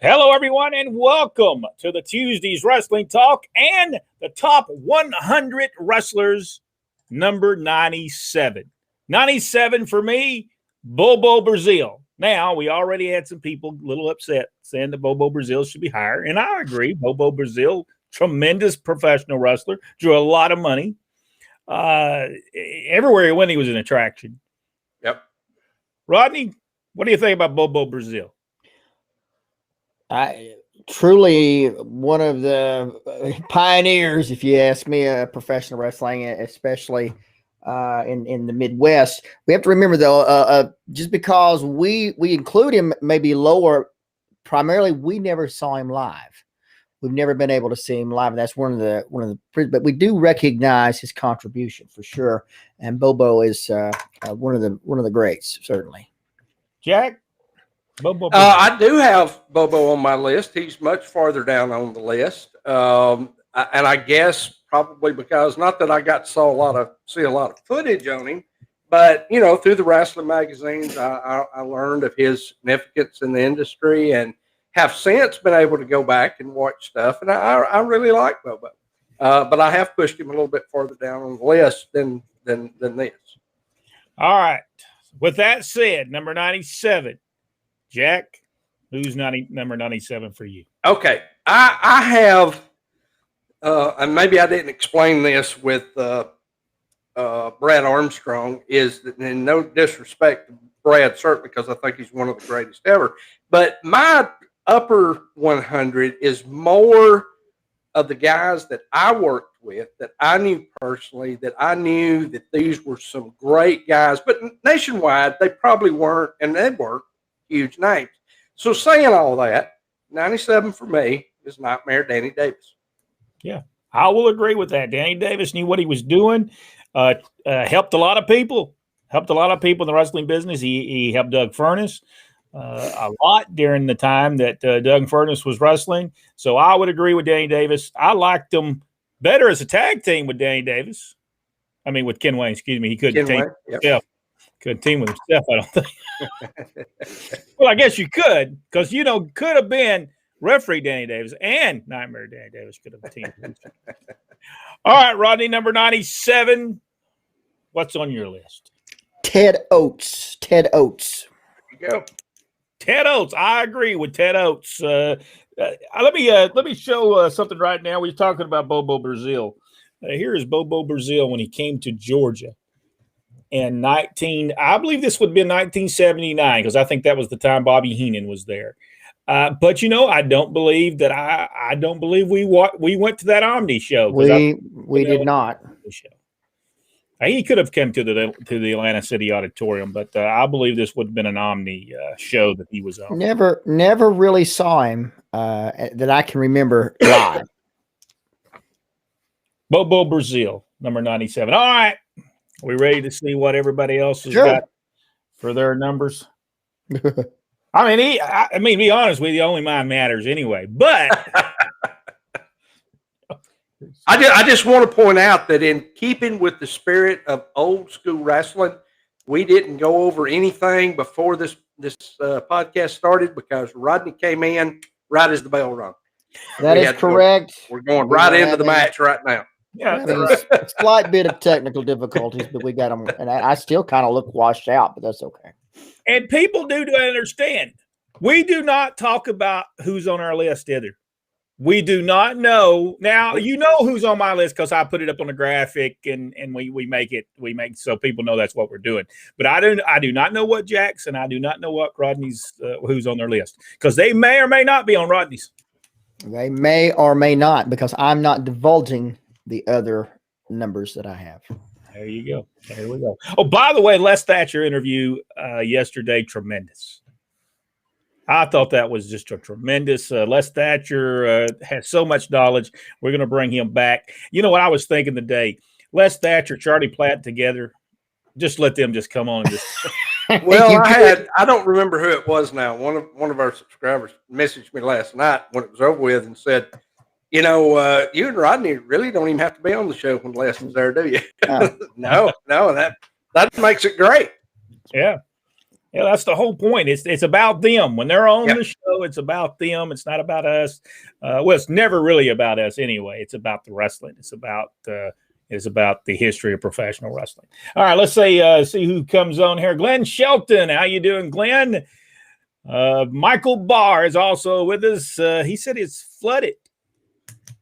Hello, everyone, and welcome to the Tuesday's Wrestling Talk and the top 100 wrestlers, number 97. 97 for me, Bobo Brazil. Now, we already had some people a little upset saying that Bobo Brazil should be higher, and I agree. Bobo Brazil, tremendous professional wrestler, drew a lot of money. Everywhere he went, he was an attraction. Yep. Rodney, what do you think about Bobo Brazil? Truly one of the pioneers, if you ask me, professional wrestling, especially in the Midwest. We have to remember, though, just because we include him maybe lower, primarily we never saw him live. We've never been able to see him live. That's one of the, but we do recognize his contribution for sure. And Bobo is one of the greats, certainly. Jack? Bobo I do have Bobo on my list. He's much farther down on the list, and I guess probably because not that I got to see a lot of footage on him, but through the wrestling magazines, I learned of his significance in the industry, and have since been able to go back and watch stuff. And I really like Bobo, but I have pushed him a little bit farther down on the list than this. All right. With that said, number 97. Jack, who's number 97 for you? Okay. I have, and maybe I didn't explain this with Brad Armstrong, is that, and no disrespect to Brad, certainly, because I think he's one of the greatest ever, but my upper 100 is more of the guys that I worked with, that I knew personally, that I knew that these were some great guys, but nationwide, they probably weren't, and they weren't huge names. So saying all that, 97 for me is Nightmare Danny Davis. Yeah, I will agree with that. Danny Davis knew what he was doing, helped a lot of people, in the wrestling business. He helped Doug Furnas a lot during the time that Doug Furnas was wrestling. So I would agree with Danny Davis. I liked him better as a tag team with Danny Davis. I mean, with Ken Wayne, excuse me. He couldn't team himself. Couldn't team with himself, I don't think. Well, I guess you could, because, could have been referee Danny Davis and Nightmare Danny Davis could have teamed. All right, Rodney, number 97. What's on your list? Ted Oates. There you go. Ted Oates. I agree with Ted Oates. Let me show something right now. We're talking about Bobo Brazil. Here is Bobo Brazil when he came to Georgia. And I believe this would have been 1979, because I think that was the time Bobby Heenan was there. But I don't believe that I don't believe we went to that Omni show. We did not. He could have come to the Atlanta City Auditorium, but I believe this would have been an Omni show that he was on. Never really saw him that I can remember live. Bobo Brazil, number 97. All right. Are we ready to see what everybody else has got for their numbers? I mean, be honest with you, only mine matters anyway. But I just want to point out that in keeping with the spirit of old school wrestling, we didn't go over anything before this podcast started, because Rodney came in right as the bell rung. That is correct. We're going right into the match right now. Yeah, a slight bit of technical difficulties, but we got them, and I still kind of look washed out, but that's okay. And people do understand. We do not talk about who's on our list either. We do not know. Now, who's on my list, because I put it up on the graphic, and we make so people know that's what we're doing. But I do not know what Jackson. I do not know what Rodney's who's on their list, because they may or may not be on Rodney's. They may or may not, because I'm not divulging the other numbers that I have. There you go. There we go. Oh, by the way, Les Thatcher interview yesterday, tremendous. I thought that was just a tremendous. Les Thatcher has so much knowledge. We're going to bring him back. You know what I was thinking today? Les Thatcher, Charlie Platt together. Just let them just come on and just. Well, I don't remember who it was now. One of our subscribers messaged me last night when it was over with and said, you and Rodney really don't even have to be on the show when Les is there, do you? No, that makes it great. Yeah. Yeah, that's the whole point. It's about them. When they're on Yep. the show, it's about them. It's not about us. Well, it's never really about us anyway. It's about the wrestling. It's about the history of professional wrestling. All right, let's see who comes on here. Glenn Shelton, how you doing, Glenn? Michael Barr is also with us. He said it's flooded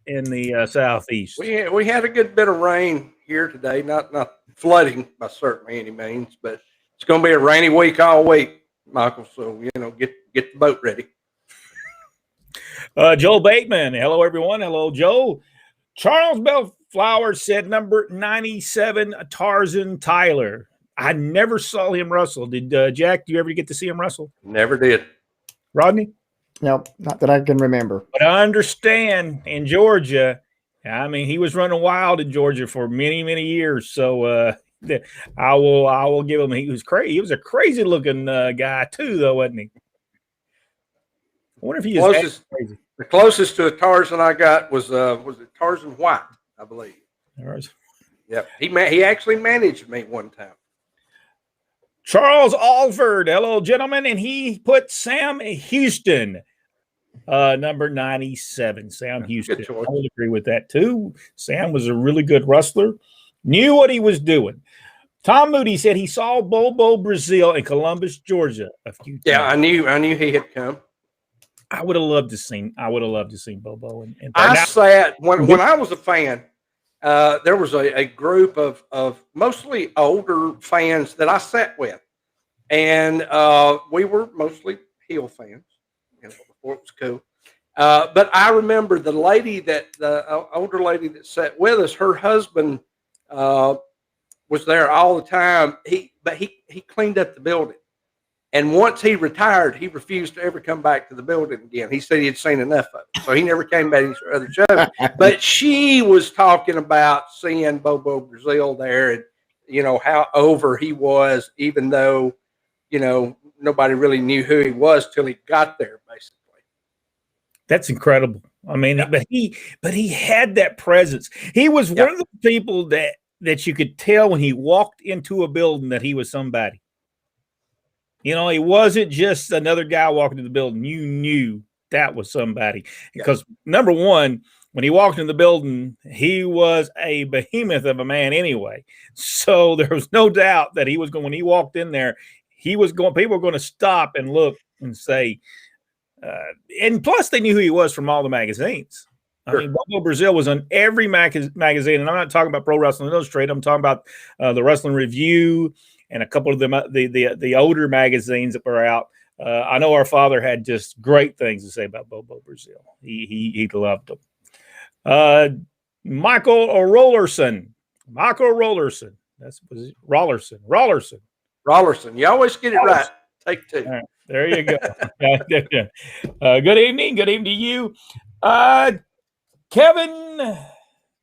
in the southeast. We had a good bit of rain here today. Not flooding by certainly any means, but it's going to be a rainy week all week, Michael. So get the boat ready. Joel Bateman, hello everyone. Hello, Joe. Charles Bellflower said number 97, Tarzan Tyler. I never saw him wrestle. Did Jack? Do you ever get to see him wrestle? Never did. Rodney? No, not that I can remember. But I understand in Georgia. I mean, he was running wild in Georgia for many, many years. So I will give him. He was crazy. He was a crazy looking guy too, though, wasn't he? I wonder if he is crazy. The closest to a Tarzan I got was it Tarzan White, I believe. Yep. He actually managed me one time. Charles Alford, hello, gentlemen, and he put Sam Houston, number 97. Sam Houston. I would agree with that too. Sam was a really good wrestler, knew what he was doing. Tom Moody said he saw Bobo Brazil in Columbus, Georgia a few times. Yeah, I knew he had come. I would have loved to see Bobo. I sat when I was a fan. There was a group of mostly older fans that I sat with, and we were mostly heel fans, before it was cool. But I remember the older lady that sat with us. Her husband was there all the time. He cleaned up the building. And once he retired, he refused to ever come back to the building again. He said he had seen enough of it. So he never came back to other shows. But she was talking about seeing Bobo Brazil there and, how over he was, even though, nobody really knew who he was till he got there, basically. That's incredible. I mean, but he had that presence. He was one of the people that you could tell when he walked into a building that he was somebody. He wasn't just another guy walking to the building. You knew that was somebody because number one, when he walked in the building, he was a behemoth of a man anyway. So there was no doubt that when he walked in there, people were going to stop and look and say, and plus they knew who he was from all the magazines. I mean, Bobo Brazil was on every magazine, and I'm not talking about Pro Wrestling Illustrated. I'm talking about the Wrestling Review and a couple of them, the older magazines that were out. I know our father had just great things to say about Bobo Brazil. He loved him. Michael Rollerson. Rollerson. You always get it right. Take two. Right, there you go. Good evening. Good evening to you. Kevin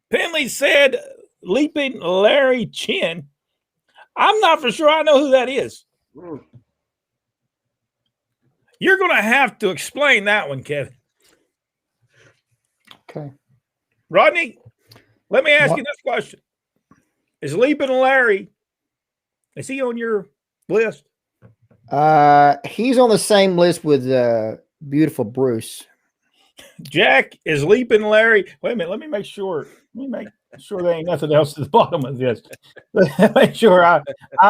Penley said, Leaping Larry Chin. I'm not for sure I know who that is. You're going to have to explain that one, Kevin. Okay. Rodney, let me ask you this question. Is Leaping Larry, is he on your list? He's on the same list with Beautiful Bruce. Jack, is Leaping Larry. Wait a minute. Let me make sure. There ain't nothing else at the bottom of this. Make sure I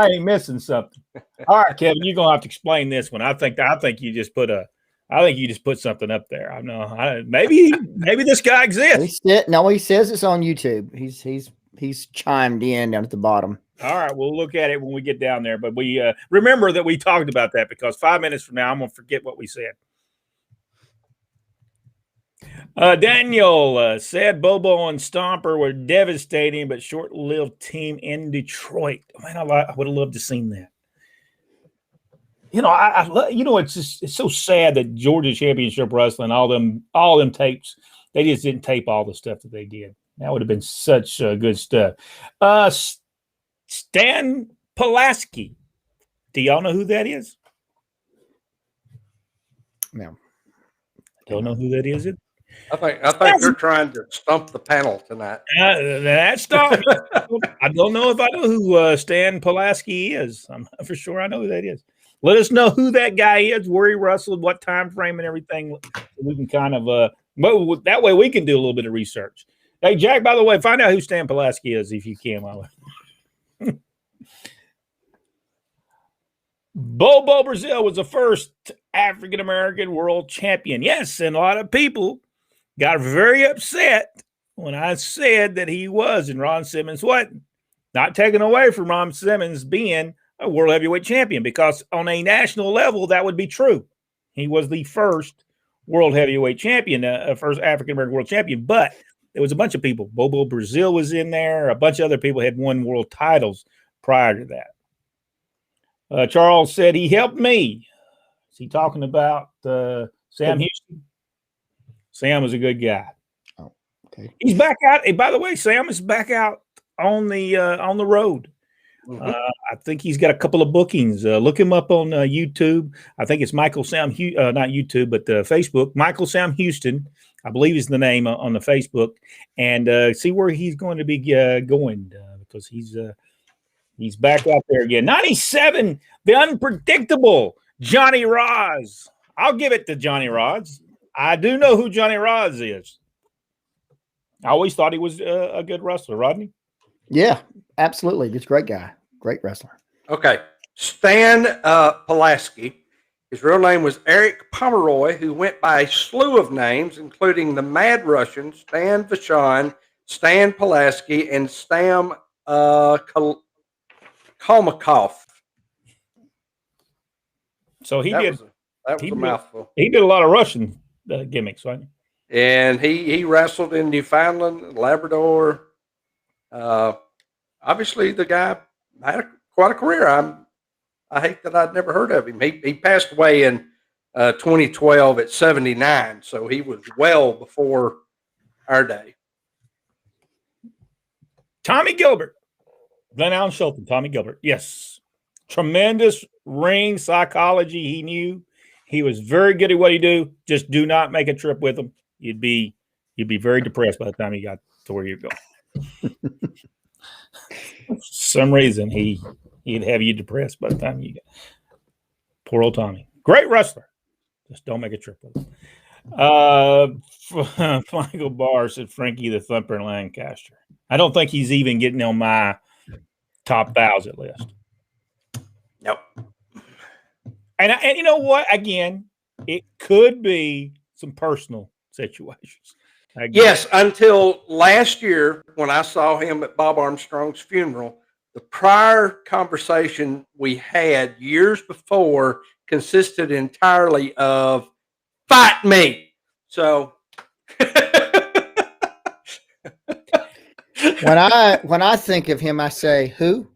ain't missing something. All right, Kevin, you're gonna have to explain this one. I think you just put something up there. I know. Maybe this guy exists. He says it's on YouTube. He's chimed in down at the bottom. All right, we'll look at it when we get down there. But we remember that we talked about that because 5 minutes from now I'm gonna forget what we said. Daniel said Bobo and Stomper were devastating, but short-lived team in Detroit. Man, I would have loved to have seen that. It's so sad that Georgia Championship Wrestling, all them tapes, they just didn't tape all the stuff that they did. That would have been such good stuff. Stan Pulaski. Do y'all know who that is? No. Don't know who that is? I think they're trying to stump the panel tonight. That stuff. I don't know if I know who Stan Pulaski is. I'm not for sure I know who that is. Let us know who that guy is, where he wrestled, what time frame, and everything. We can kind of that way we can do a little bit of research. Hey, Jack, by the way, find out who Stan Pulaski is if you can. Bobo Brazil was the first African-American world champion. Yes, and a lot of people got very upset when I said that he was, and Ron Simmons wasn't. Not taken away from Ron Simmons being a world heavyweight champion, because on a national level, that would be true. He was the first world heavyweight champion, first African-American world champion, but there was a bunch of people. Bobo Brazil was in there. A bunch of other people had won world titles prior to that. Charles said he helped me. Is he talking about Sam Houston? Sam was a good guy. Oh, okay. He's back out. Hey, by the way, Sam is back out on the road. Mhm. I think he's got a couple of bookings. Look him up on YouTube. I think it's Michael Sam, not YouTube, but Facebook. Michael Sam Houston, I believe is the name on the Facebook, and see where he's going to be going because he's back out there again. 97, the unpredictable Johnny Rodz. I'll give it to Johnny Rodz. I do know who Johnny Rodz is. I always thought he was a good wrestler. Rodney? Yeah, absolutely. He's a great guy. Great wrestler. Okay. Stan Pulaski. His real name was Eric Pomeroy, who went by a slew of names, including the Mad Russian, Stan Vachon, Stan Pulaski, and Stan Kalmakov. So That was a mouthful. He did a lot of Russian gimmicks, right? And he wrestled in Newfoundland, Labrador. Obviously, the guy had quite a career. I hate that I'd never heard of him. He passed away in 2012 at 79, so he was well before our day. Tommy Gilbert. Glenn Allen Shelton, Tommy Gilbert. Yes. Tremendous ring psychology he knew. He was very good at what he do. Just do not make a trip with him. You'd be very depressed by the time you got to where you're going. For some reason, he'd have you depressed by the time you get. Poor old Tommy. Great wrestler. Just don't make a trip with him. Michael Barr said Frankie the Thumper Lancaster. I don't think he's even getting on my top 1,000 list. Nope. And you know what? Again, it could be some personal situations. Yes, until last year when I saw him at Bob Armstrong's funeral, the prior conversation we had years before consisted entirely of fight me. So when I think of him, I say who?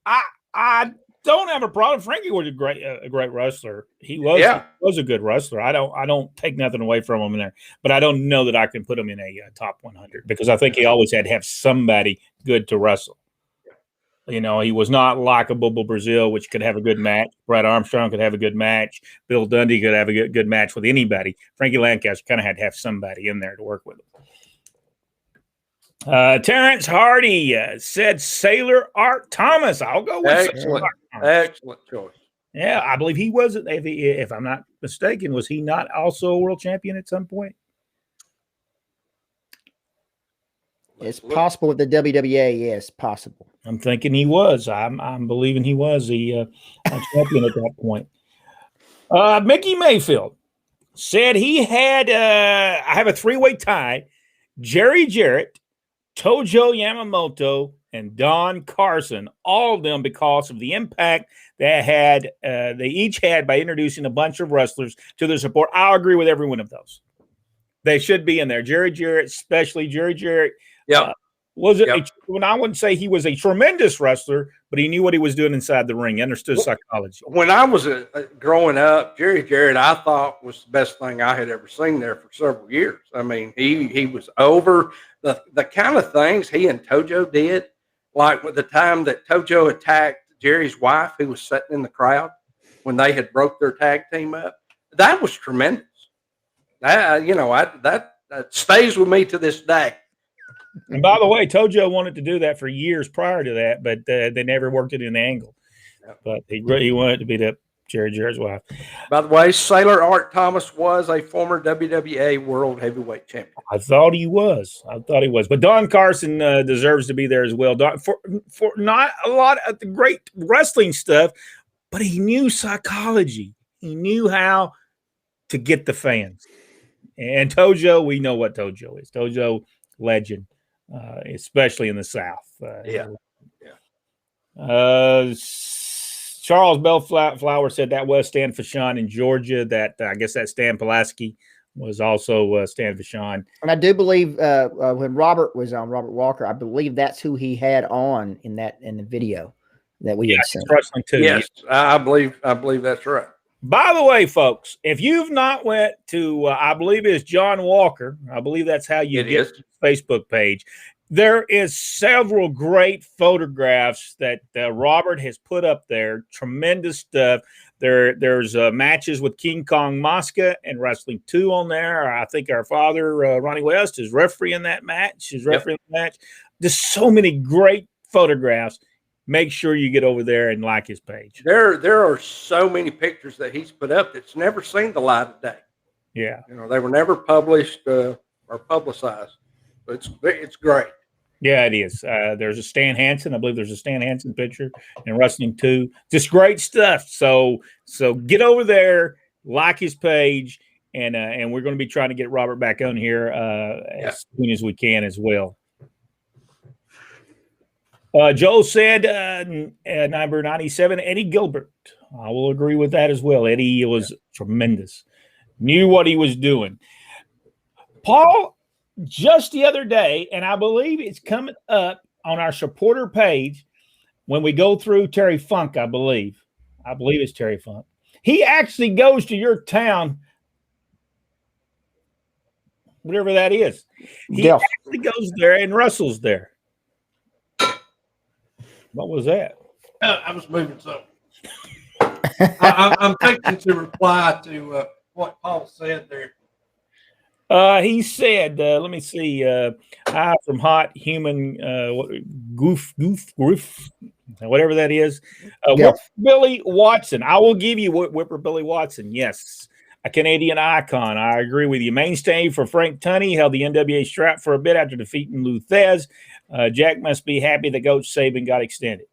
I don't have a problem. Frankie was a great wrestler. He was a good wrestler. I don't take nothing away from him in there, but I don't know that I can put him in a top 100 because I think he always had to have somebody good to wrestle. You know, he was not like a Bobo Brazil, which could have a good match. Brad Armstrong could have a good match. Bill Dundee could have a good match with anybody. Frankie Lancaster kind of had to have somebody in there to work with him. Terrence Hardy said Sailor Art Thomas. I'll go with excellent choice. Yeah, I believe he was. If I'm not mistaken, was he not also a world champion at some point? It's possible with the WWA. Yes, possible. I'm thinking he was. I'm believing he was the champion at that point. Mickey Mayfield said he had. I have a 3-way tie: Jerry Jarrett, Tojo Yamamoto, and Don Carson, all of them because of the impact they each had by introducing a bunch of wrestlers to their support. I'll agree with every one of those. They should be in there. Jerry Jarrett, especially Jerry Jarrett. Yeah. When I wouldn't say he was a tremendous wrestler, but he knew what he was doing inside the ring. He understood psychology. When I was growing up, Jerry Jarrett, I thought was the best thing I had ever seen there for several years. I mean, he was over the kind of things he and Tojo did, like with the time that Tojo attacked Jerry's wife, who was sitting in the crowd when they had broke their tag team up. That was tremendous. That stays with me to this day. And by the way, Tojo wanted to do that for years prior to that, but they never worked it in the angle. but he wanted to beat up Jerry Jarrett's wife. By the way, Sailor Art Thomas was a former WWA World Heavyweight Champion. I thought he was. But Don Carson deserves to be there as well. For not a lot of the great wrestling stuff, but he knew psychology. He knew how to get the fans. And Tojo, we know what Tojo is. Tojo, legend, especially in the South. Charles Bellflower said that was Stan Vachon in Georgia. That I guess that Stan Pulaski was also Stan Vachon. And I do believe when Robert was on, Robert Walker, I believe that's who he had on in the video that we had seen. Wrestling too. Yes, I believe that's right. By the way, folks, if you've not went to, I believe it's John Walker. I believe that's how you get to the Facebook page. There is several great photographs that Robert has put up there. Tremendous stuff. There's matches with King Kong Mosca and Wrestling 2 on there. I think our father, Ronnie West, is refereeing that match. There's so many great photographs. Make sure you get over there and like his page. There are so many pictures that he's put up that's never seen the light of day. Yeah. They were never published or publicized. But it's great. Yeah, it is. There's a Stan Hansen. I believe there's a Stan Hansen picture in Wrestling 2. Just great stuff. So get over there, like his page, and we're going to be trying to get Robert back on here as soon as we can as well. Joe said, number 97, Eddie Gilbert. I will agree with that as well. Eddie was tremendous. Knew what he was doing. Paul, just the other day, and I believe it's coming up on our supporter page when we go through Terry Funk, I believe it's Terry Funk. He actually goes to your town, whatever that is. He actually goes there and wrestles there. What was that? I was moving something. I'm thinking to reply to what Paul said there. He said, let me see, hi from Hot Human Goof, whatever that is. Whipper Billy Watson. I will give you Whipper Billy Watson. Yes, a Canadian icon. I agree with you. Mainstay for Frank Tunney, held the NWA strap for a bit after defeating Lou Thez. Jack must be happy that Coach Saban got extended.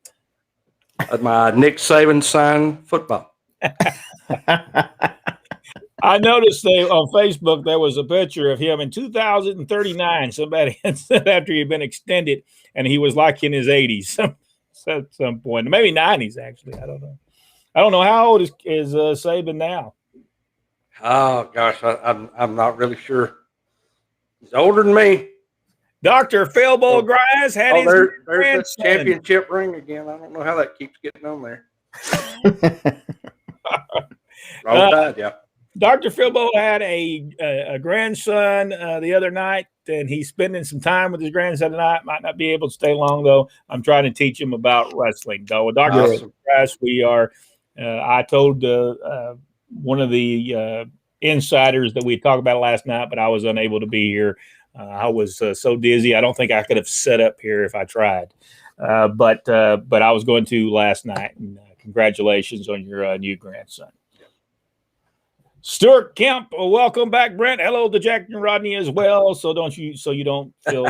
My Nick Saban signed football. I noticed on Facebook there was a picture of him in 2039. Somebody had said after he'd been extended, and he was like in his 80s at some point, maybe 90s actually. I don't know. How old is Saban now? Oh gosh, I'm not really sure. He's older than me. Dr. Phil Grass had his there's the championship ring again. I don't know how that keeps getting on there. Wrong side, yeah. Dr. Philbo had a grandson the other night, and he's spending some time with his grandson tonight. Might not be able to stay long, though. I'm trying to teach him about wrestling. Though, Dr. Grass, we are. I told one of the insiders that we talked about last night, but I was unable to be here. I was so dizzy. I don't think I could have set up here if I tried. But I was going to last night. And congratulations on your new grandson. Stuart Kemp, welcome back, Brent. Hello to Jack and Rodney as well. So you don't feel.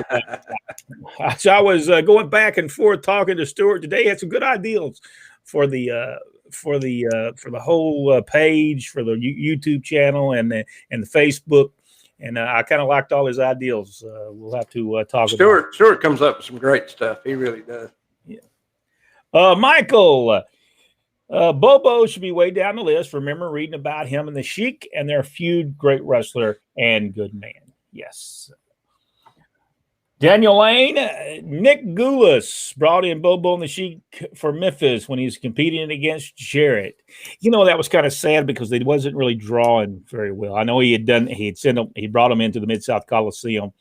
So I was going back and forth talking to Stuart today. He had some good ideas for the whole page, for the YouTube channel and the Facebook, and I kind of liked all his ideas. We'll have to talk. Stuart comes up with some great stuff. He really does. Yeah. Michael. Bobo should be way down the list. Remember reading about him and the Sheik and their feud. Great wrestler and good man. Yes. Daniel Lane, Nick Goulas brought in Bobo and the Sheik for Memphis when he was competing against Jarrett. That was kind of sad because they wasn't really drawing very well. I know he brought them into the Mid-South Coliseum,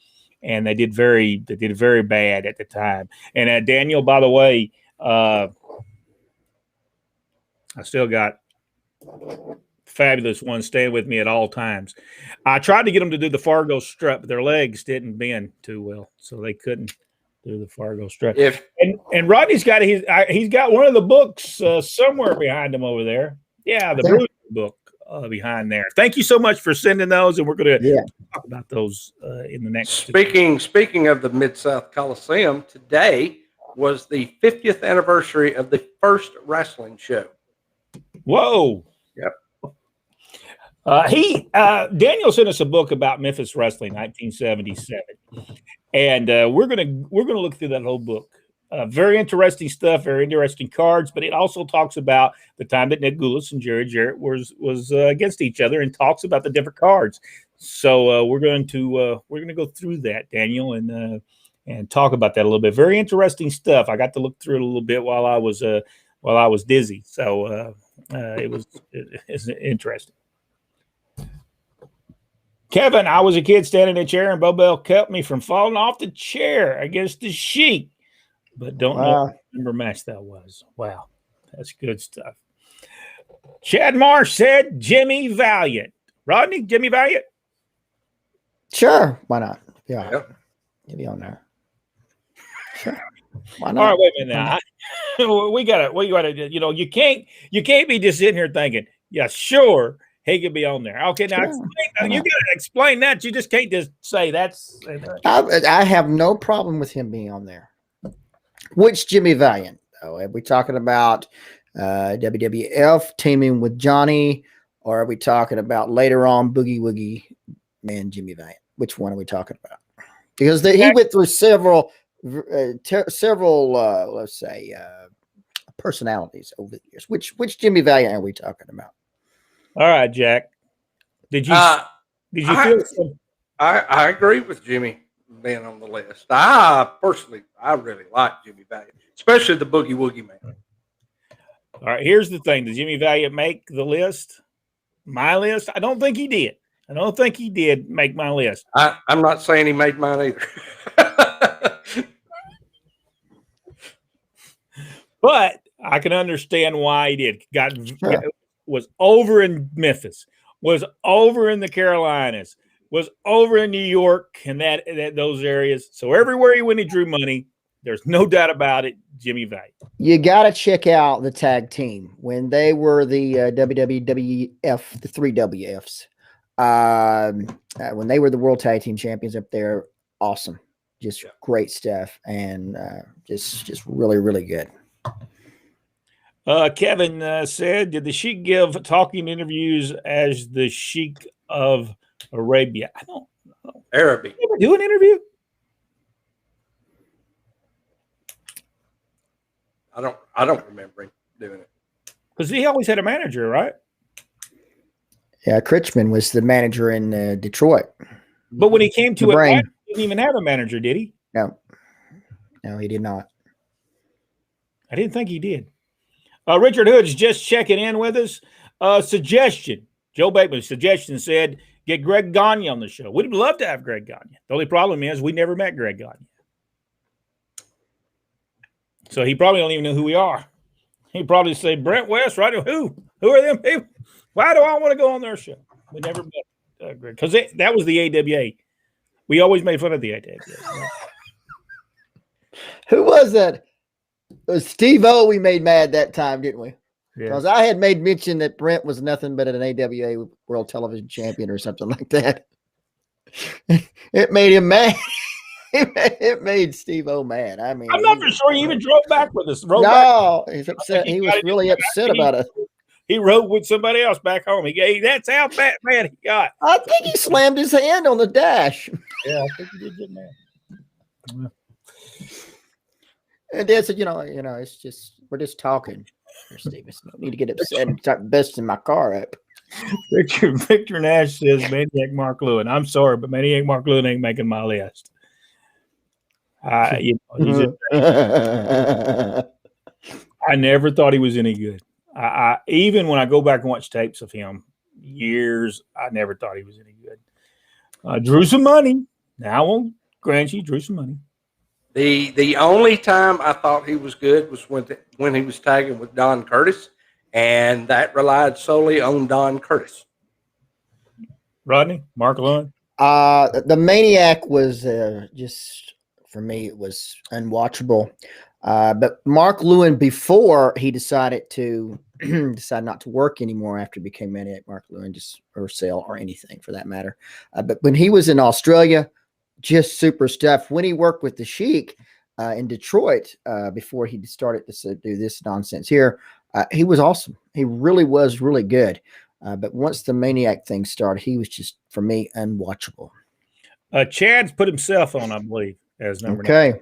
and they did very bad at the time. And Daniel, by the way, I still got fabulous ones staying with me at all times. I tried to get them to do the Fargo strut, but their legs didn't bend too well, so they couldn't through the Fargo stretch. And Rodney's got he's got one of the books somewhere behind him over there. Yeah, the Bruce book behind there. Thank you so much for sending those, and we're going to talk about those in the next. Speaking of the Mid-South Coliseum, today was the 50th anniversary of the first wrestling show. Whoa! Yep. Daniel sent us a book about Memphis wrestling, 1977, and we're gonna look through that whole book. Very interesting stuff, very interesting cards, but it also talks about the time that Nick Goulas and Jerry Jarrett was against each other, and talks about the different cards. So we're going to go through that, Daniel, and talk about that a little bit. Very interesting stuff. I got to look through it a little bit while I was dizzy, so it's interesting. Kevin, I was a kid standing in a chair, and Bobo kept me from falling off the chair against the sheet. But don't know what number match that was. Wow, that's good stuff. Chad Marsh said Jimmy Valiant. Rodney, Jimmy Valiant? Sure, why not? Yeah, you'll be on there. Sure, why not? All right, wait a minute now. We gotta. You know, you can't be just sitting here thinking, yeah, sure, he could be on there. Okay, now you gotta explain that. You just can't just say that's. I have no problem with him being on there. Which Jimmy Valiant? Oh, are we talking about WWF teaming with Johnny, or are we talking about later on Boogie Woogie Man Jimmy Valiant? Which one are we talking about? Because he went through several, let's say, personalities over the years. Which Jimmy Valiant are we talking about? All right, Jack. Did you feel? I agree with Jimmy being on the list. I really like Jimmy Valiant, especially the Boogie Woogie Man. All right, here's the thing: did Jimmy Valiant make the list? My list? I don't think he did. I don't think he did make my list. I'm not saying he made mine either. But I can understand why he did. Was over in Memphis, was over in the Carolinas, was over in New York and those areas. So everywhere he went, he drew money. There's no doubt about it. Jimmy Valiant. You got to check out the tag team when they were the WWF, the 3 WFs. When they were the World Tag Team Champions up there, awesome, just great stuff, and just really, really good. Kevin said, did the Sheik give talking interviews as the Sheik of Arabia? I don't know. Arabic. Did you ever do an interview? I don't remember him doing it. Because he always had a manager, right? Yeah, Critchman was the manager in Detroit. But when he came to Atlanta, he didn't even have a manager, did he? No, he did not. I didn't think he did. Richard Hood's just checking in with us. Suggestion. Joe Bateman's suggestion said, get Greg Gagne on the show. We'd love to have Greg Gagne. The only problem is we never met Greg Gagne. So he probably don't even know who we are. He'd probably say, Brent West, right? Who? Who are them people? Why do I want to go on their show? We never met Greg. Because that was the AWA. We always made fun of the AWA. Who was that? It was Steve-O we made mad that time, didn't we? Because I had made mention that Brent was nothing but an AWA World Television Champion or something like that. It made him mad. It made Steve-O mad. I mean, I'm not for sure he even drove back with us. He's upset. He was really upset about it. He rode with somebody else back home. That's how mad he got. I think he slammed his hand on the dash. Yeah, I think he did get mad. And Dad said, it's just, we're just talking. Steve, no need to get upset and start busting my car up. Victor Nash says Maniac Mark Lewin. I'm sorry, but Maniac Mark Lewin ain't making my list. I never thought he was any good. I even when I go back and watch tapes of him years, I never thought he was any good. Drew some money. Now I won't grant you, drew some money. The only time I thought he was good was when he was tagging with Don Curtis, and that relied solely on Don Curtis. Rodney, Mark Lewin. The Maniac was just for me, it was unwatchable. But Mark Lewin, before he decided not to work anymore after he became Maniac Mark Lewin, or sell or anything for that matter. But when he was in Australia, just super stuff. When he worked with the Sheik in Detroit, before he started to do this nonsense here, he was awesome. He really was really good. But once the Maniac thing started, he was just, for me, unwatchable. Chad's put himself on, I believe, as number 9. Okay.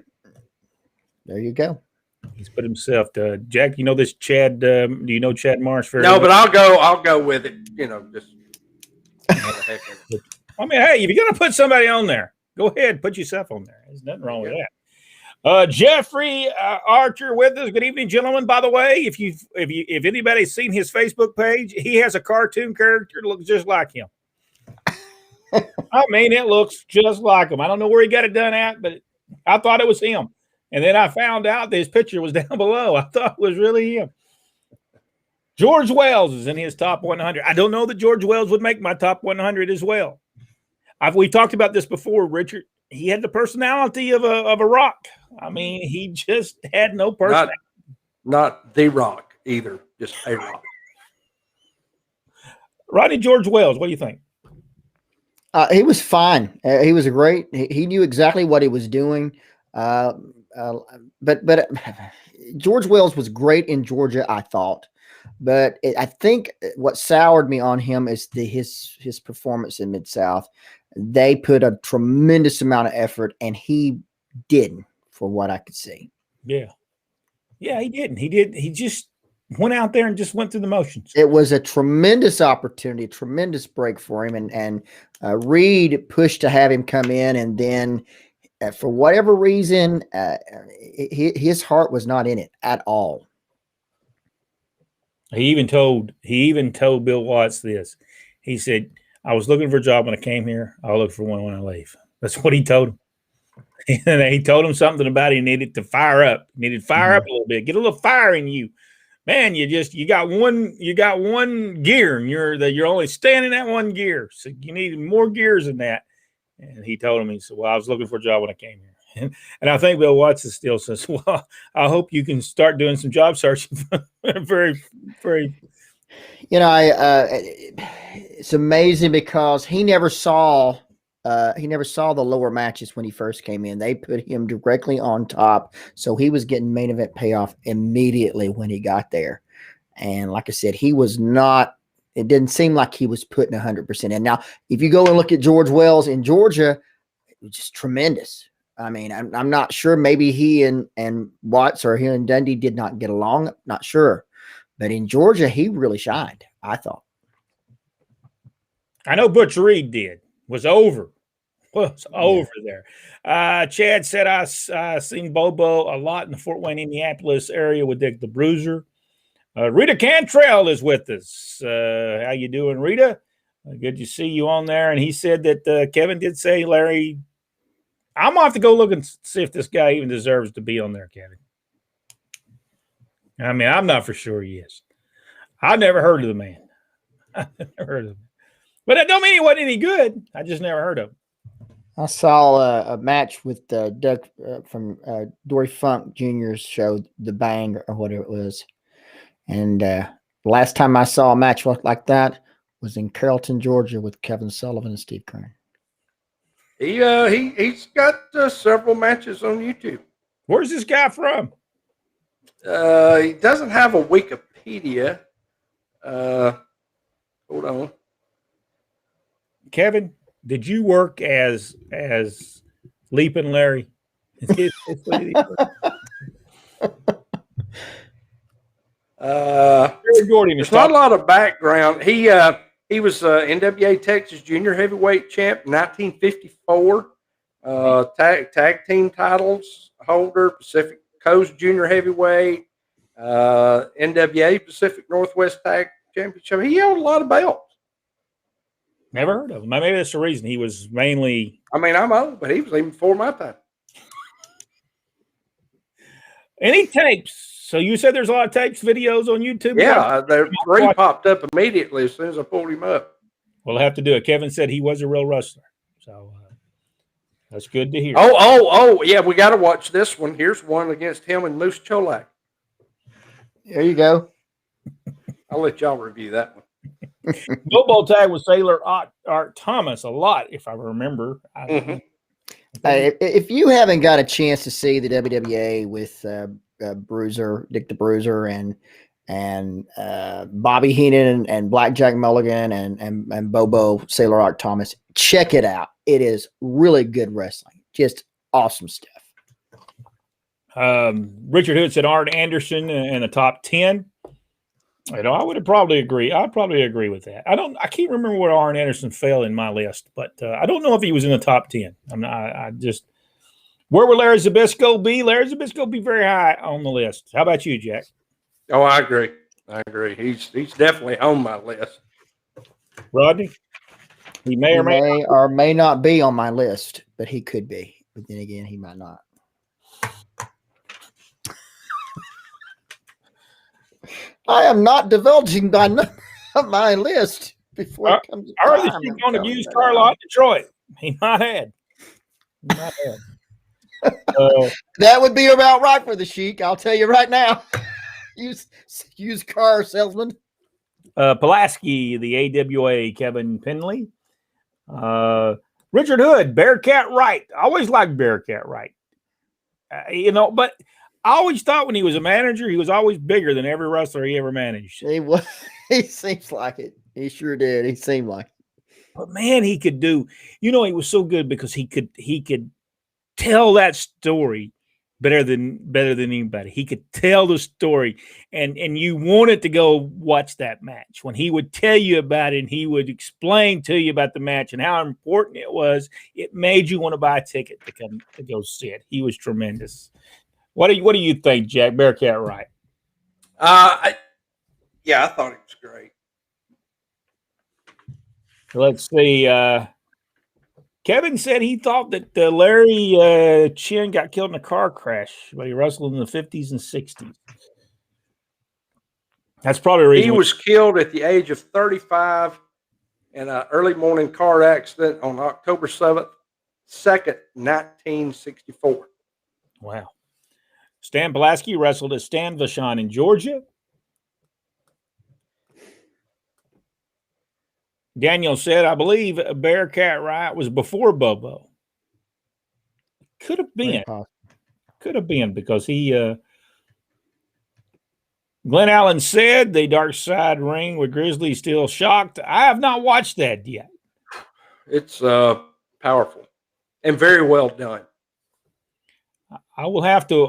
There you go. He's put himself to Jack. You know this Chad? Do you know Chad Marsh? No, but I'll go with it. You know, just. I mean, hey, if you're gonna put somebody on there, go ahead, put yourself on there. There's nothing wrong with that. Jeffrey Archer with us. Good evening, gentlemen. By the way, if anybody's seen his Facebook page, he has a cartoon character that looks just like him. I mean, it looks just like him. I don't know where he got it done at, but I thought it was him. And then I found out that his picture was down below. I thought it was really him. George Wells is in his top 100. I don't know that George Wells would make my top 100 as well. We talked about this before, Richard. He had the personality of a rock. I mean, he just had no personality. Not the Rock either, just a rock. Rodney, George Wells, what do you think? He was fine. He was great. He knew exactly what he was doing. But George Wells was great in Georgia, I thought. But I think what soured me on him is his performance in Mid-South. They put a tremendous amount of effort, and he didn't, for what I could see. Yeah, he didn't. He just went out there and just went through the motions. It was a tremendous opportunity, a tremendous break for him, and Reed pushed to have him come in, and then for whatever reason, his heart was not in it at all. He even told Bill Watts this. He said, "I was looking for a job when I came here. I'll look for one when I leave." That's what he told him. And he told him something about he needed to fire up. He needed to fire up a little bit. Get a little fire in you. Man, you got one gear, and you're only standing at one gear. So you need more gears than that. And he told him, he said, "Well, I was looking for a job when I came here." And I think Bill Watts still says, "Well, I hope you can start doing some job searching." Very, very. You know, it's amazing because he never saw the lower matches when he first came in. They put him directly on top, so he was getting main event payoff immediately when he got there. And like I said, he was not. It didn't seem like he was putting 100% in. Now, if you go and look at George Wells in Georgia, it was just tremendous. I mean, I'm not sure. Maybe he and Watts or he and Dundee did not get along. Not sure. But in Georgia, he really shined, I thought. I know Butch Reed did. Was over there. Chad said, I seen Bobo a lot in the Fort Wayne, Indianapolis area with Dick the Bruiser. Rita Cantrell is with us. How you doing, Rita? Good to see you on there. And he said that Kevin did say, Larry, I'm going to have to go look and see if this guy even deserves to be on there, Kevin. I mean, I'm not for sure he is. I've never heard of the man. I've never heard of him. But that don't mean he wasn't any good. I just never heard of him. I saw a match with Doug from Dory Funk Jr.'s show, The Bang, or whatever it was. And last time I saw a match like that was in Carrollton, Georgia, with Kevin Sullivan and Steve Kern. He's got several matches on YouTube. Where's this guy from? He doesn't have a Wikipedia. Hold on. Kevin, did you work as Leaping Larry? There's not a lot of background. He was NWA Texas Junior Heavyweight Champ in 1954. Tag team titles holder, Pacific Coast Junior Heavyweight, NWA Pacific Northwest Tag Championship. He held a lot of belts. Never heard of him. Maybe that's the reason. He was mainly. I mean, I'm old, but he was even before my time. Any tapes? So you said there's a lot of tapes, videos on YouTube? Yeah, there three popped up immediately as soon as I pulled him up. We'll have to do it. Kevin said he was a real wrestler. So That's good to hear. Oh, yeah, we got to watch this one. Here's one against him and Moose Cholak. There you go. I'll let y'all review that one. Bobo tag with Sailor Art Thomas a lot, if I remember. If you haven't got a chance to see the WWA with Bruiser, Dick the Bruiser, and Bobby Heenan and Blackjack Mulligan and Bobo Sailor Art Thomas, check it out. It is really good wrestling. Just awesome stuff. Richard Hood said Arn Anderson in the top 10. I would probably agree. I'd probably agree with that. I can't remember where Arn Anderson fell in my list, but I don't know if he was in the top 10. Where would Larry Zbyszko be? Larry Zbyszko would be very high on the list. How about you, Jack? Oh, I agree. He's definitely on my list. Rodney? He may or may not be on my list, but he could be. But then again, he might not. I am not divulging my list before it comes. I heard that you're going to used car lot in Detroit. He might have. That would be about right for the Sheik. I'll tell you right now. Used car salesman. Pulaski, the AWA, Kevin Penley. Richard Hood, Bearcat Wright. I always liked Bearcat Wright. But I always thought when he was a manager, he was always bigger than every wrestler he ever managed. He seems like it. He sure did. He seemed like it. But man, he could do. He was so good because he could tell that story better than anybody. He could tell the story, and you wanted to go watch that match. When he would tell you about it, and he would explain to you about the match and how important it was, it made you want to buy a ticket to go see it. He was tremendous. What do you think, Jack? Bearcat Wright? I thought it was great. Let's see. Kevin said he thought that Larry Chin got killed in a car crash, but he wrestled in the 50s and 60s. That's probably the reason. He was killed at the age of 35 in an early morning car accident on October 2nd, 1964. Wow. Stan Pulaski wrestled at Stan Vashon in Georgia. Daniel said, I believe Bearcat Wright was before Bobo. Could have been. Could have been because he Glenn Allen said the Dark Side ring with Grizzly still shocked. I have not watched that yet. It's powerful and very well done. I'll have to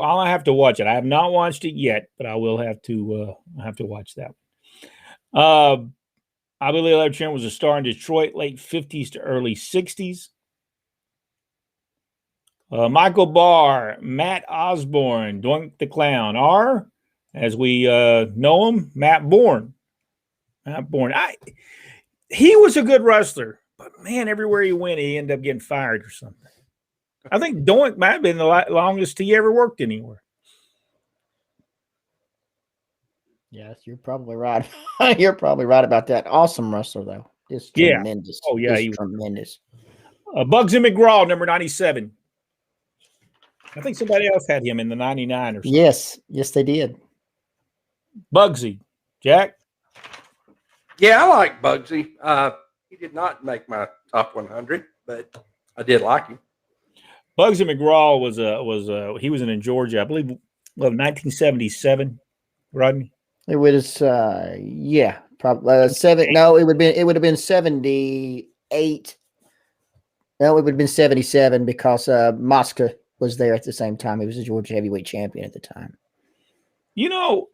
watch it. I have not watched it yet, but I will have to watch that. I believe Larry Trent was a star in Detroit, late 50s to early 60s. Michael Barr, Matt Osborne, Doink the Clown, R, as we know him, Matt Bourne. He was a good wrestler, but man, everywhere he went, he ended up getting fired or something. I think Doink might have been the longest he ever worked anywhere. Yes, you're probably right. You're probably right about that. Awesome wrestler, though. Just tremendous. Oh, yeah. He was tremendous. Bugsy McGraw, number 97. I think somebody else had him in the 99 or something. Yes, they did. Bugsy. Jack? Yeah, I like Bugsy. He did not make my top 100, but I did like him. Bugsy McGraw he was in Georgia, I believe, 1977. Rodney? It was probably 7. No, it would have been 78. No, it would have been 77 because Mosca was there at the same time. He was a Georgia heavyweight champion at the time. Bugsy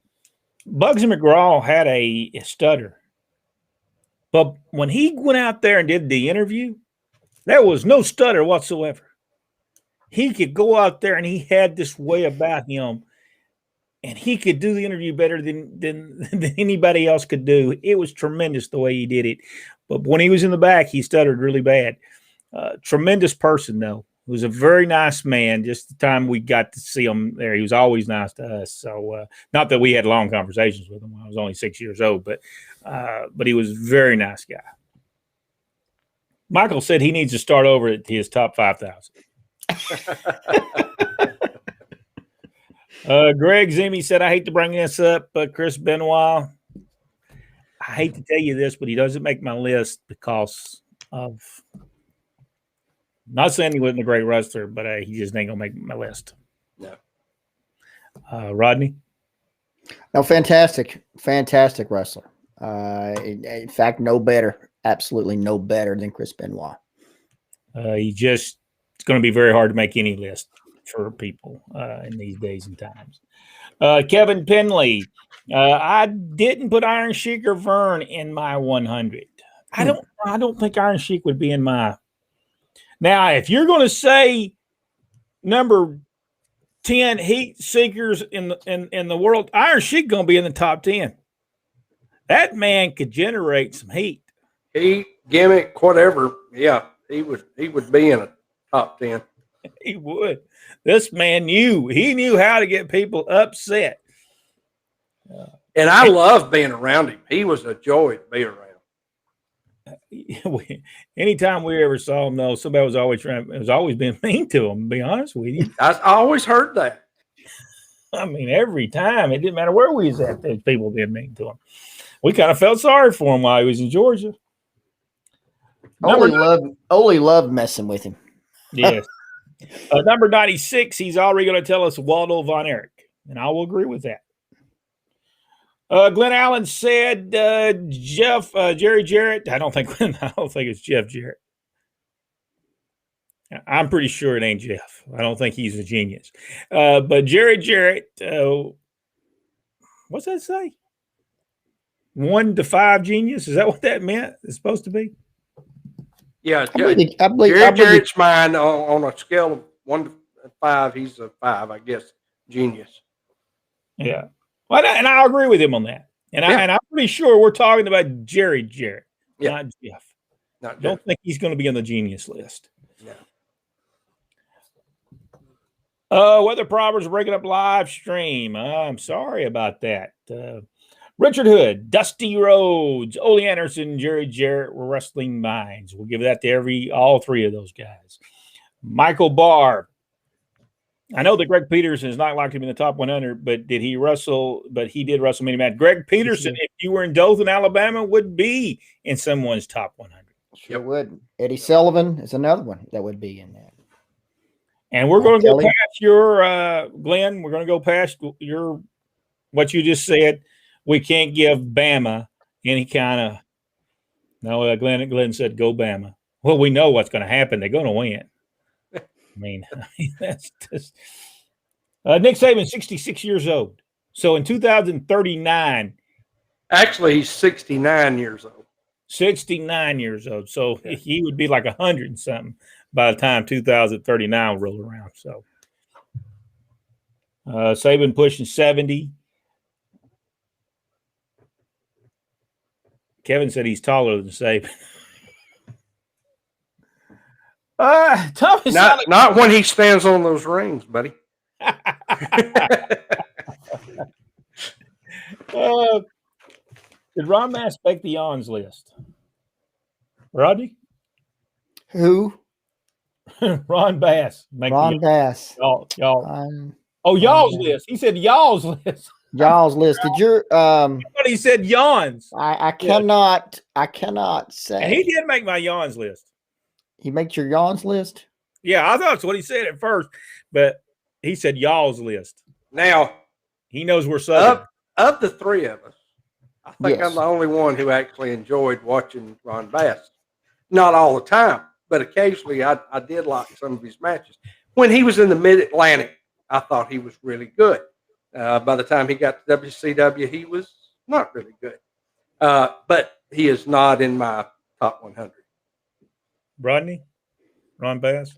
McGraw had a stutter, but when he went out there and did the interview, there was no stutter whatsoever. He could go out there and he had this way about him, and he could do the interview better than anybody else could do. It was tremendous the way he did it. But when he was in the back, he stuttered really bad. Tremendous person, though. He was a very nice man. Just the time we got to see him there, he was always nice to us. So not that we had long conversations with him. I was only 6 years old, but he was a very nice guy. Michael said he needs to start over at his top 5,000. Greg Zimmy said, I hate to bring this up, but Chris Benoit, I hate to tell you this, but he doesn't make my list because of, not saying he wasn't a great wrestler, but he just ain't going to make my list. No. Rodney? No, fantastic wrestler. In fact, no better, absolutely no better than Chris Benoit. It's going to be very hard to make any list for people in these days and times. Kevin Penley, I didn't put Iron Sheik or Vern in my 100. I don't think Iron Sheik would be in my. Now, if you're going to say number 10 heat seekers in the world, Iron Sheik going to be in the top 10. That man could generate some heat. Heat, gimmick, whatever. Yeah, he would be in a top 10. He would. This man knew how to get people upset. And I love being around him. He was a joy to be around. Anytime we ever saw him, though, somebody was always being mean to him, to be honest with you. I always heard that. I mean, every time. It didn't matter where we was at, there's people being mean to him. We kind of felt sorry for him while he was in Georgia. Ole loved messing with him. Yes. Number 96, he's already going to tell us Waldo Von Erich, and I will agree with that. Glenn Allen said Jerry Jarrett. I don't think it's Jeff Jarrett. I'm pretty sure it ain't Jeff. I don't think he's a genius. But Jerry Jarrett, what's that say? 1 to 5 genius? Is that what that meant? It's supposed to be? Yeah, I believe Jarrett's mine on a scale of 1 to 5. He's a 5, I guess. Genius. Yeah. Well, and I agree with him on that. And I'm pretty sure we're talking about Jerry Jarrett, not Jeff. Don't think he's going to be on the genius list. No. Weather problems breaking up live stream. I'm sorry about that. Richard Hood, Dusty Rhodes, Ole Anderson, Jerry Jarrett were wrestling minds. We'll give that to all 3 of those guys. Michael Barr. I know that Greg Peterson is not likely to be in the top 100, but did he wrestle? But he did wrestle many matches. Greg Peterson, if you were in Dothan, Alabama, would be in someone's top 100. Sure would. Eddie Sullivan is another one that would be in that. And we're going to go past your, Glenn, we're going to go past what you just said. We can't give Bama any kind of, no, Glenn said, go Bama. Well, we know what's going to happen. They're going to win. I mean, that's just Nick Saban, 66 years old. So in 2039. Actually, he's 69 years old. 69 years old. So he would be like 100 and something by the time 2039 rolled around. So Saban pushing 70. Kevin said he's taller than Saban. Not when he stands on those rings, buddy. Did Ron Bass make the Yawns list? Rodney? Who? Ron Bass. Ron Bass. Y'all. Y'all's list. He said y'all's list. Y'all's list. Did your But he said yawns. I cannot say. And he did make my yawns list. He makes your yawns list? Yeah, I thought that's what he said at first, but he said y'all's list. Now he knows we're Southern. Of the 3 of us, I think I'm the only one who actually enjoyed watching Ron Bass. Not all the time, but occasionally I did like some of his matches. When he was in the Mid-Atlantic, I thought he was really good. By the time he got to WCW, he was not really good. But he is not in my top 100. Rodney? Ron Bass?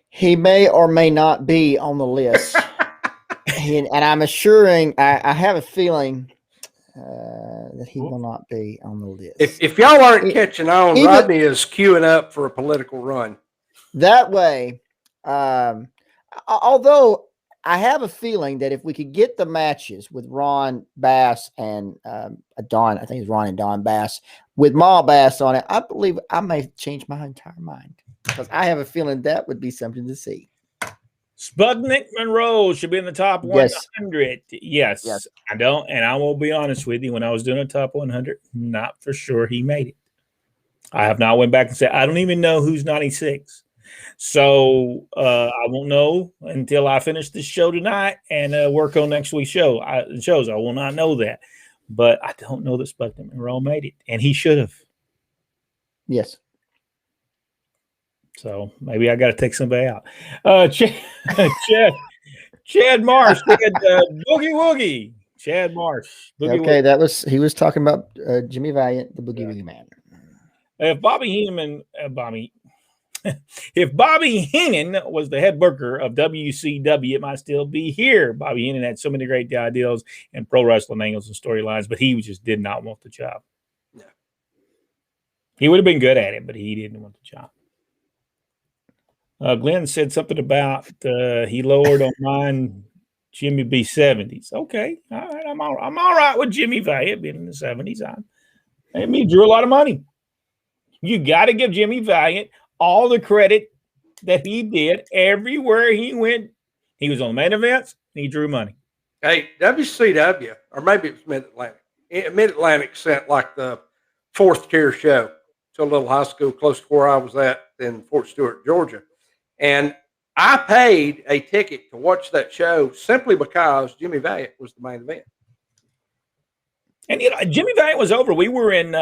He may or may not be on the list. And I'm assuring, I have a feeling that he will not be on the list. If y'all aren't catching on, Rodney is queuing up for a political run. That way, although I have a feeling that if we could get the matches with Ron Bass and Don, I think it's Ron and Don Bass, with Ma Bass on it, I believe I may change my entire mind because I have a feeling that would be something to see. Sputnik Monroe should be in the top Yes. 100. Yes, I don't, and I will be honest with you. When I was doing a top 100, not for sure he made it. I have not went back and said I don't even know who's 96. So I won't know until I finish this show tonight and work on next week's shows. I will not know that, but I don't know that Sputnik Monroe made it, and he should have. Yes. So maybe I got to take somebody out. Chad Marsh said Boogie Woogie. Chad Marsh. Boogie Woogie. He was talking about Jimmy Valiant, the Boogie Woogie Man. If Bobby Heenan was the head booker of WCW, it might still be here. Bobby Heenan had so many great ideals and pro wrestling angles and storylines, but he just did not want the job. No. He would have been good at it, but he didn't want the job. Glenn said something about he lowered on mine Jimmy B 70s. Okay, all right, I'm all right with Jimmy Valiant being in the 70s. He drew a lot of money. You got to give Jimmy Valiant all the credit that he did everywhere he went. He was on the main events and he drew money. Hey, WCW, or maybe it was Mid-Atlantic. Mid-Atlantic sent like the 4th tier show to a little high school close to where I was at in Fort Stewart, Georgia. And I paid a ticket to watch that show simply because Jimmy Valiant was the main event. And Jimmy Valiant was over. We were in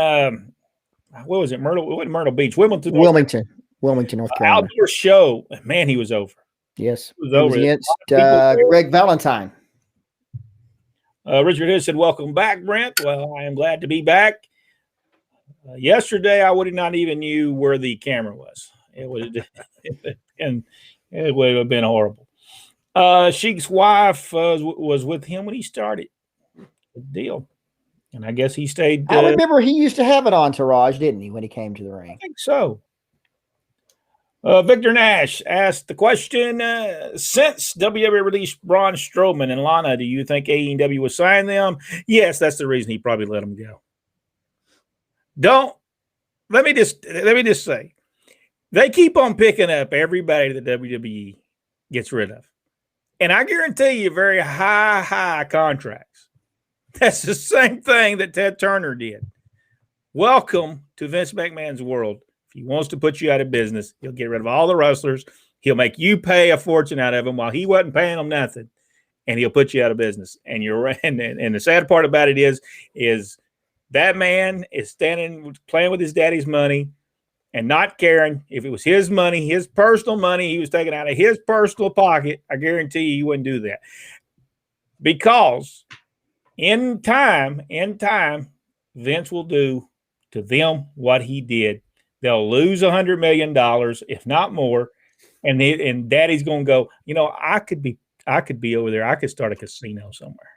what was it? Myrtle Beach, Wilmington, North Carolina. Outdoor show. Man, he was over. Yes, he was over against Greg Valentine. Richard Hood said, "Welcome back, Brent." Well, I am glad to be back. Yesterday, I would have not even knew where the camera was. It would have been horrible. Sheik's wife was with him when he started. Good deal. And I guess he stayed. I remember he used to have an entourage, didn't he, when he came to the ring? I think so. Victor Nash asked the question, since WWE released Braun Strowman and Lana, do you think AEW will sign them? Yes, that's the reason he probably let them go. Let me just say, they keep on picking up everybody that WWE gets rid of. And I guarantee you very high contracts. That's the same thing that Ted Turner did. Welcome to Vince McMahon's world. If he wants to put you out of business, he'll get rid of all the wrestlers. He'll make you pay a fortune out of them while he wasn't paying them nothing. And he'll put you out of business. And the sad part about it is that man is playing with his daddy's money and not caring. If it was his money, his personal money, he was taking out of his personal pocket, I guarantee you he wouldn't do that. Because in time, Vince will do to them what he did. They'll lose $100 million, if not more. And daddy's going to go, I could be over there. I could start a casino somewhere.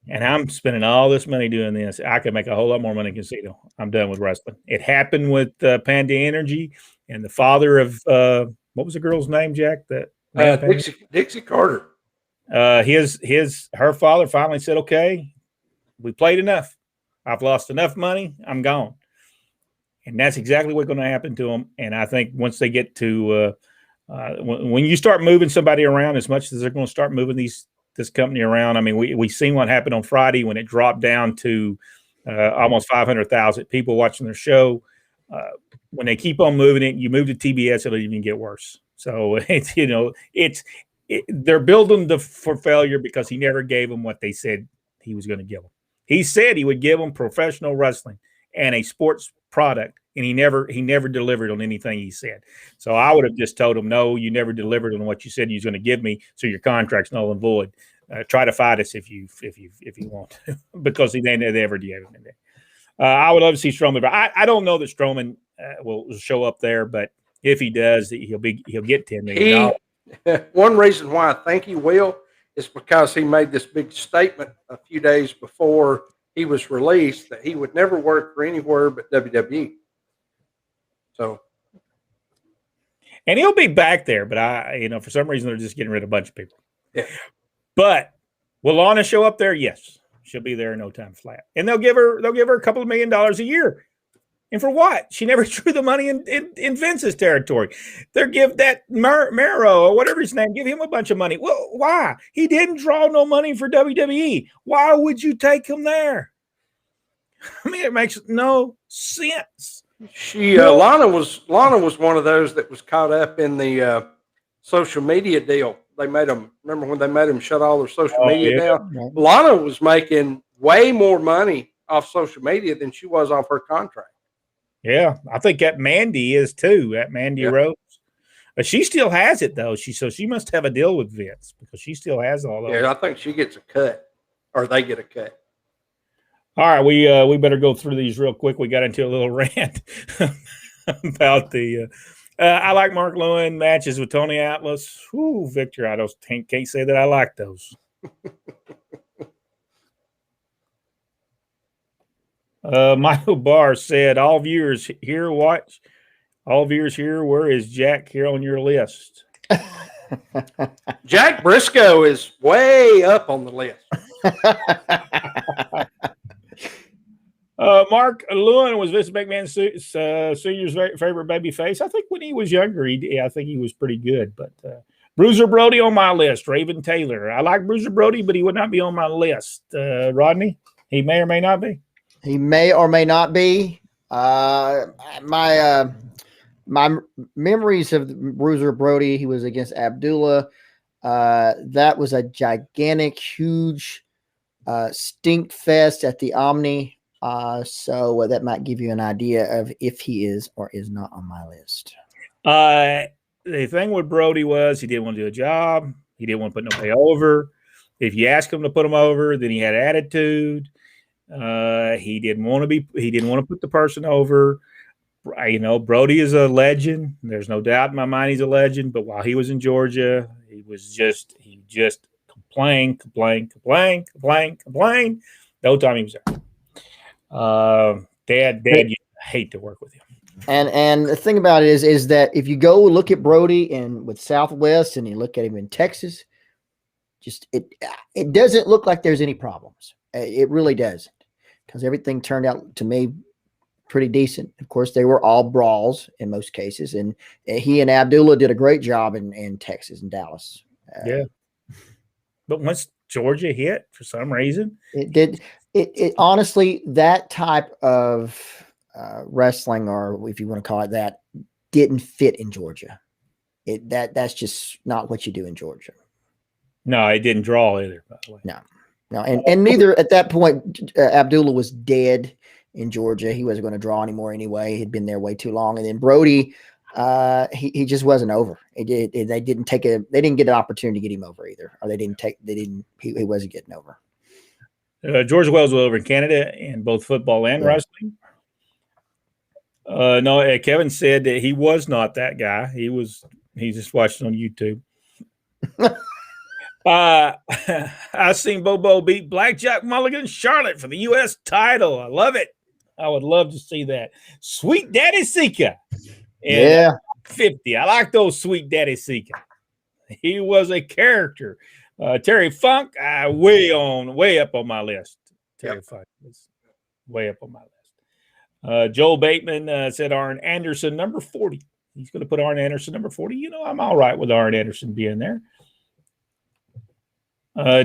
And I'm spending all this money doing this. I could make a whole lot more money in casino. I'm done with wrestling. It happened with Panda Energy and the father of what was the girl's name, Jack? Dixie Carter. Her father finally said, "Okay, we played enough. I've lost enough money. I'm gone." And that's exactly what's going to happen to them. And I think once they get to when you start moving somebody around as much as they're going to start moving this company around. I mean, we seen what happened on Friday when it dropped down to almost 500,000 people watching their show. When they keep on moving it, you move to TBS, it'll even get worse. So they're building for failure because he never gave them what they said he was going to give them. He said he would give them professional wrestling and a sports product, and he never delivered on anything he said. So I would have just told him, no, you never delivered on what you said you was going to give me, so your contract's null and void. Try to fight us if you want to, because they never did. I would love to see Strowman, but I don't know that Strowman will show up there. But if he does, he'll get $10 million. One reason why I think he will is because he made this big statement a few days before he was released that he would never work for anywhere but WWE. So, and he'll be back there, but for some reason they're just getting rid of a bunch of people. Yeah. But will Lana show up there? Yes, she'll be there in no time flat, and they'll give her a couple of $1 million a year, And for what? She never drew the money in Vince's territory. They're give that Mero or whatever his name, give him a bunch of money. Well, why? He didn't draw no money for WWE. Why would you take him there? I mean, it makes no sense. Lana was one of those that was caught up in the social media deal. They made them. Remember when they made them shut all their social media down? Right. Lana was making way more money off social media than she was off her contract. Yeah, I think that Mandy is too. That Mandy Rose, but she still has it though. She must have a deal with Vince because she still has all those. Yeah, I think she gets a cut, or they get a cut. All right, we better go through these real quick. We got into a little rant about the. I like Mark Lewin matches with Tony Atlas. Ooh, Victor, I can't say that I like those. Michael Barr said, all viewers here, where is Jack here on your list? Jack Briscoe is way up on the list. Mark Lewin was Vince McMahon Sr.'s favorite baby face. I think when he was younger, I think he was pretty good. But Bruiser Brody on my list. Raven Taylor. I like Bruiser Brody, but he would not be on my list. Rodney, he may or may not be. He may or may not be. My memories of Bruiser Brody, he was against Abdullah. That was a gigantic, huge stink fest at the Omni. So that might give you an idea of if he is or is not on my list. The thing with Brody was he didn't want to do a job. He didn't want to put nobody over. If you ask him to put him over, then he had attitude. He didn't want to put the person over. You know, Brody is a legend. There's no doubt in my mind he's a legend. But while he was in Georgia, he just complained. The whole time he was there. Dad, you hate to work with him. And the thing about it is that if you go look at Brody and with Southwest and you look at him in Texas, just it doesn't look like there's any problems. It really doesn't, because everything turned out to me pretty decent. Of course, they were all brawls in most cases, and he and Abdullah did a great job in Texas and Dallas. But once Georgia hit, for some reason, it did. It honestly, that type of wrestling, or if you want to call it that, didn't fit in Georgia. That's just not what you do in Georgia. No, it didn't draw either, by the way. No, and neither at that point, Abdullah was dead in Georgia. He wasn't going to draw anymore anyway. He'd been there way too long. And then Brody, he just wasn't over. They didn't get an opportunity to get him over either, or he wasn't getting over. George Wells was over in Canada in both football and wrestling. No, Kevin said that he was not that guy. He just watched it on YouTube. I seen Bobo beat Blackjack Mulligan Charlotte for the U.S. title. I love it. I would love to see that. Sweet Daddy Sika. Yeah. 50. I like those Sweet Daddy Sika. He was a character. Terry Funk, way up on my list. Terry Funk was way up on my list. Joel Bateman said Arn Anderson, number 40. He's going to put Arn Anderson number 40. You know, I'm all right with Arn Anderson being there.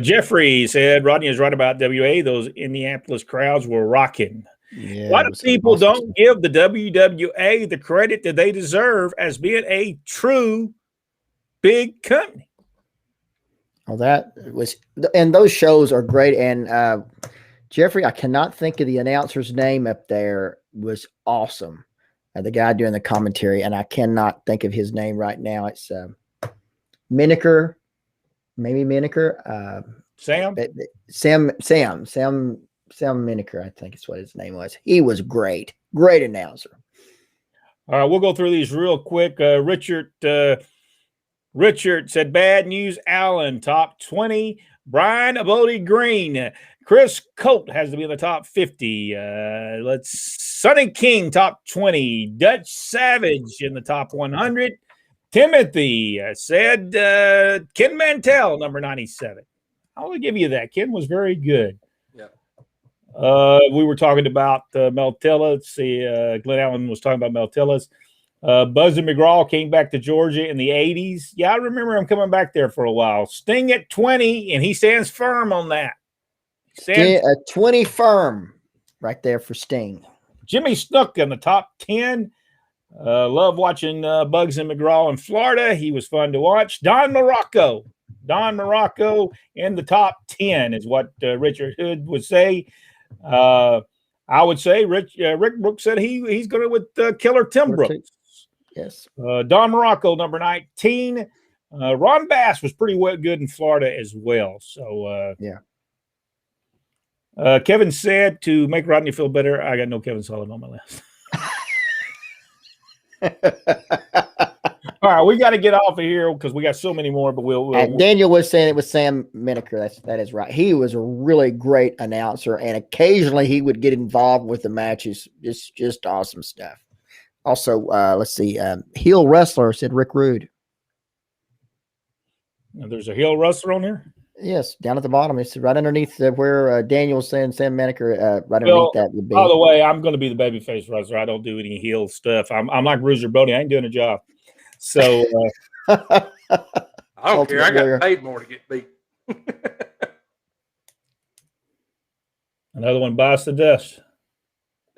Jeffrey said Rodney is right about WA. Those Indianapolis crowds were rocking. Yeah, a lot of people don't give the WWA the credit that they deserve as being a true big company. Oh, that was, and those shows are great. And Jeffrey, I cannot think of the announcer's name up there. Was awesome. The guy doing the commentary, and I cannot think of his name right now. It's Miniker. Maybe Miniker. Sam Miniker, I think is what his name was. He was great. Great announcer. All right, we'll go through these real quick. Richard said Bad News Allen, top 20. Brian Abodi Green. Chris Colt has to be in the top 50. Sonny King, top 20. Dutch Savage in the top 100. Timothy said Ken Mantell, number 97. I want to give you that. Ken was very good. We were talking about Meltella. Let's see. Glenn Allen was talking about Meltellas. Buzzy McGraw came back to Georgia in the 80s. Yeah, I remember him coming back there for a while. Sting at 20, and he stands firm on that. A 20 firm right there for Sting. Jimmy Snook in the top 10. Love watching Bugs and McGraw in Florida. He was fun to watch. Don Morocco in the top 10 is what Richard Hood would say. I would say Rick Brooks said he's going with Killer Tim Brooks. Yes. Don Morocco, number 19. Ron Bass was pretty good in Florida as well. So yeah. Kevin said, to make Rodney feel better, I got no Kevin Sullivan on my list. All right, we got to get off of here because we got so many more. But we'll Daniel was saying it was Sam Mineker. That is right. He was a really great announcer, and occasionally he would get involved with the matches. Just awesome stuff. Also, let's see, heel wrestler said Rick Rude. Now, there's a heel wrestler on there. Yes, down at the bottom. It's right underneath where Daniel's saying Sam Mineker. Right underneath that would be. By the way, I'm going to be the babyface wrestler. I don't do any heel stuff. I'm like Bruiser Brody. I ain't doing a job. So I don't care. I got paid more to get beat. Another one bites the dust.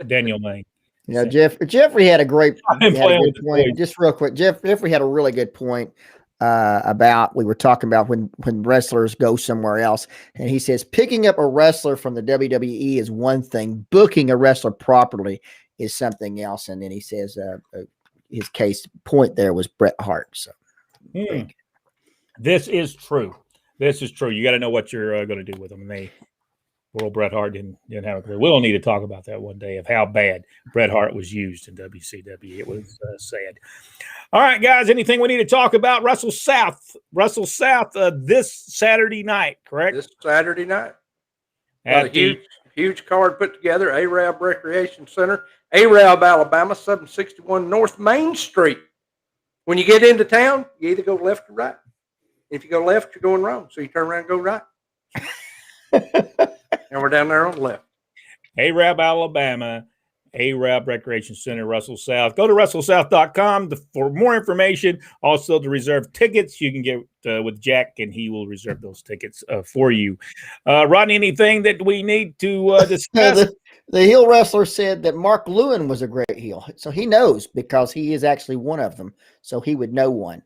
Daniel Main. You know, Jeffrey had a great point. Just real quick, Jeffrey had a really good point about, we were talking about when wrestlers go somewhere else, and he says picking up a wrestler from the WWE is one thing, booking a wrestler properly is something else. And then he says his case point there was Bret Hart. So this is true. You got to know what you're going to do with them. And Bret Hart didn't have a career. We'll need to talk about that one day of how bad Bret Hart was used in WCW. It was sad. All right, guys, anything we need to talk about? Russell South this Saturday night, correct? This Saturday night. Got a huge card put together, Arab Recreation Center, Arab, Alabama, 761 North Main Street. When you get into town, you either go left or right. If you go left, you're going wrong. So you turn around and go right. And we're down there on the left. Arab, Alabama, Arab Recreation Center, Russell South. Go to russellsouth.com for more information. Also, to reserve tickets, you can get with Jack, and he will reserve those tickets for you. Rodney, anything that we need to discuss? The heel wrestler said that Mark Lewin was a great heel. So he knows because he is actually one of them. So he would know one.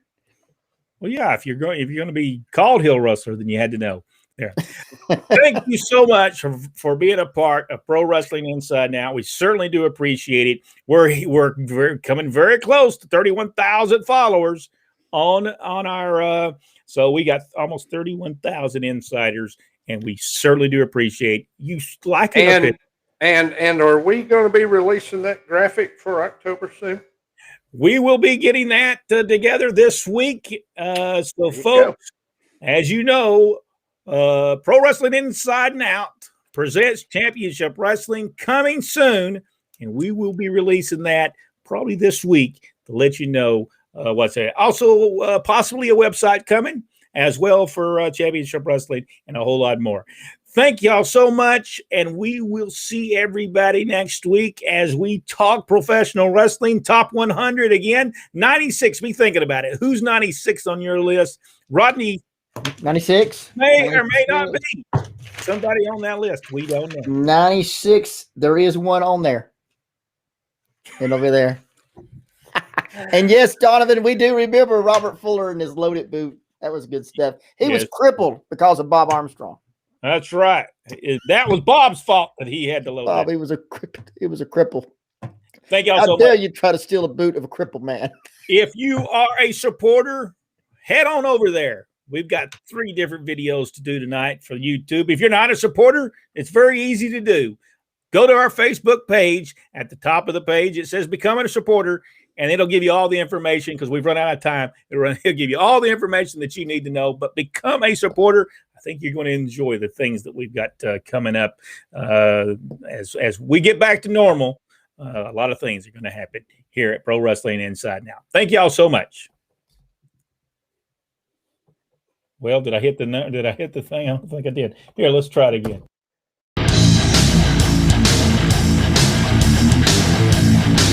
Well, yeah, if you're going to be called heel wrestler, then you had to know. Yeah. Thank you so much for being a part of Pro Wrestling Inside Now. We certainly do appreciate it. We're coming very close to 31,000 followers on our so we got almost 31,000 insiders, and we certainly do appreciate you liking it. And are we going to be releasing that graphic for October soon? We will be getting that together this week. So folks, as you know, Pro Wrestling Inside and Out presents Championship Wrestling coming soon, and we will be releasing that probably this week to let you know what's there. Also, possibly a website coming as well for Championship Wrestling and a whole lot more. Thank y'all so much, and we will see everybody next week as we talk professional wrestling. Top 100 again. 96. Be thinking about it. Who's 96 on your list? Rodney. 96 may or may not be somebody on that list. We don't know. 96. There is one on there. It'll be there. And yes, Donovan, we do remember Robert Fuller and his loaded boot. That was good stuff. He was crippled because of Bob Armstrong. That's right. That was Bob's fault that he had to load. Bob, he was a cripple. Thank y'all so much. How dare you try to steal a boot of a crippled man? If you are a supporter, head on over there. We've got 3 different videos to do tonight for YouTube. If you're not a supporter, it's very easy to do. Go to our Facebook page. At the top of the page, it says Become a Supporter, and it'll give you all the information because we've run out of time. It'll give you all the information that you need to know. But become a supporter. I think you're going to enjoy the things that we've got coming up as we get back to normal. A lot of things are going to happen here at Pro Wrestling Inside Now. Thank y'all so much. Well, did I hit the thing? I don't think I did. Here, let's try it again.